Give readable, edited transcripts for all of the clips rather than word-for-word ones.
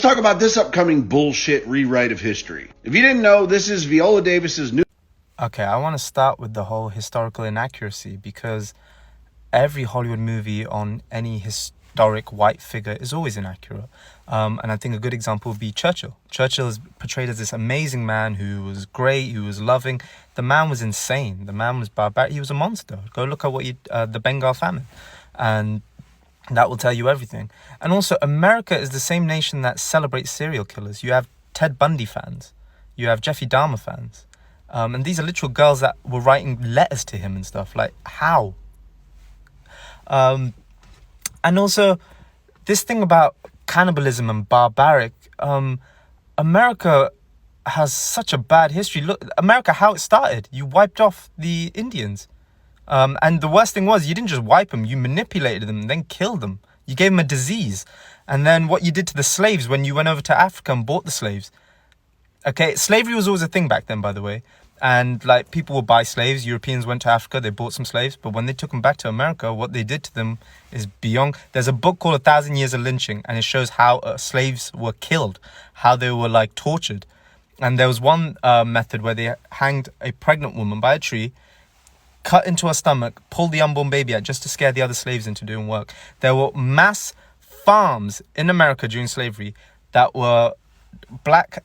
talk about this upcoming bullshit rewrite of history. If you didn't know, this is Viola Davis's new... Okay, I want to start with the whole historical inaccuracy, because every Hollywood movie on any historic white figure is always inaccurate. And I think a good example would be Churchill. Churchill is portrayed as this amazing man who was great, who was loving. The man was insane. The man was barbaric. He was a monster. Go look at the Bengal famine. And that will tell you everything. And also, America is the same nation that celebrates serial killers. You have Ted Bundy fans. You have Jeffrey Dahmer fans. And these are literal girls that were writing letters to him and stuff. Like, how? And also, this thing about cannibalism and barbaric, America has such a bad history. Look, America, how it started. You wiped off the Indians. And the worst thing was, you didn't just wipe them, you manipulated them and then killed them. You gave them a disease. And then what you did to the slaves when you went over to Africa and bought the slaves. Okay, slavery was always a thing back then, by the way. And like, people would buy slaves. Europeans went to Africa, they bought some slaves. But when they took them back to America, what they did to them is beyond... There's a book called 1,000 Years of Lynching, and it shows how slaves were killed, how they were like tortured. And there was one method where they hanged a pregnant woman by a tree, cut into her stomach, pulled the unborn baby out just to scare the other slaves into doing work. There were mass farms in America during slavery that were black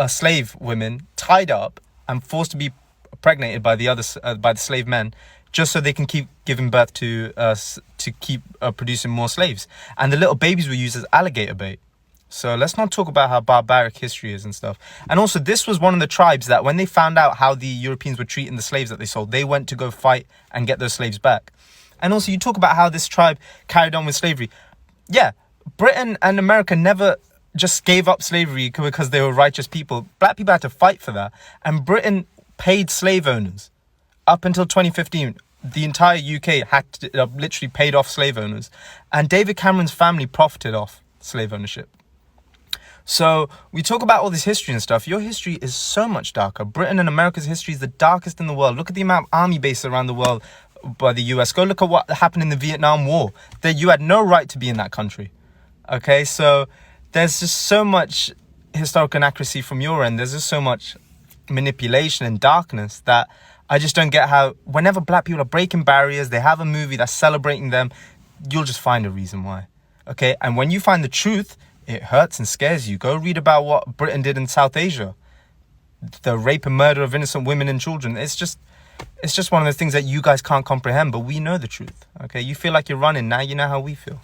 slave women tied up and forced to be impregnated by the slave men, just so they can keep giving birth to keep producing more slaves. And the little babies were used as alligator bait. So let's not talk about how barbaric history is and stuff. And also, this was one of the tribes that when they found out how the Europeans were treating the slaves that they sold, they went to go fight and get those slaves back. And also, you talk about how this tribe carried on with slavery. Yeah, Britain and America never just gave up slavery because they were righteous people. Black people had to fight for that. And Britain paid slave owners. Up until 2015, the entire UK had to, literally paid off slave owners. And David Cameron's family profited off slave ownership. So we talk about all this history and stuff. Your history is so much darker. Britain and America's history is the darkest in the world. Look at the amount of army bases around the world by the US. Go look at what happened in the Vietnam War. That you had no right to be in that country. Okay, so there's just so much historical inaccuracy from your end. There's just so much manipulation and darkness that I just don't get how whenever black people are breaking barriers, they have a movie that's celebrating them, you'll just find a reason why. Okay, and when you find the truth, it hurts and scares you. Go read about what Britain did in South Asia. The rape and murder of innocent women and children. It's just one of those things that you guys can't comprehend, but we know the truth. Okay, you feel like you're running, now you know how we feel.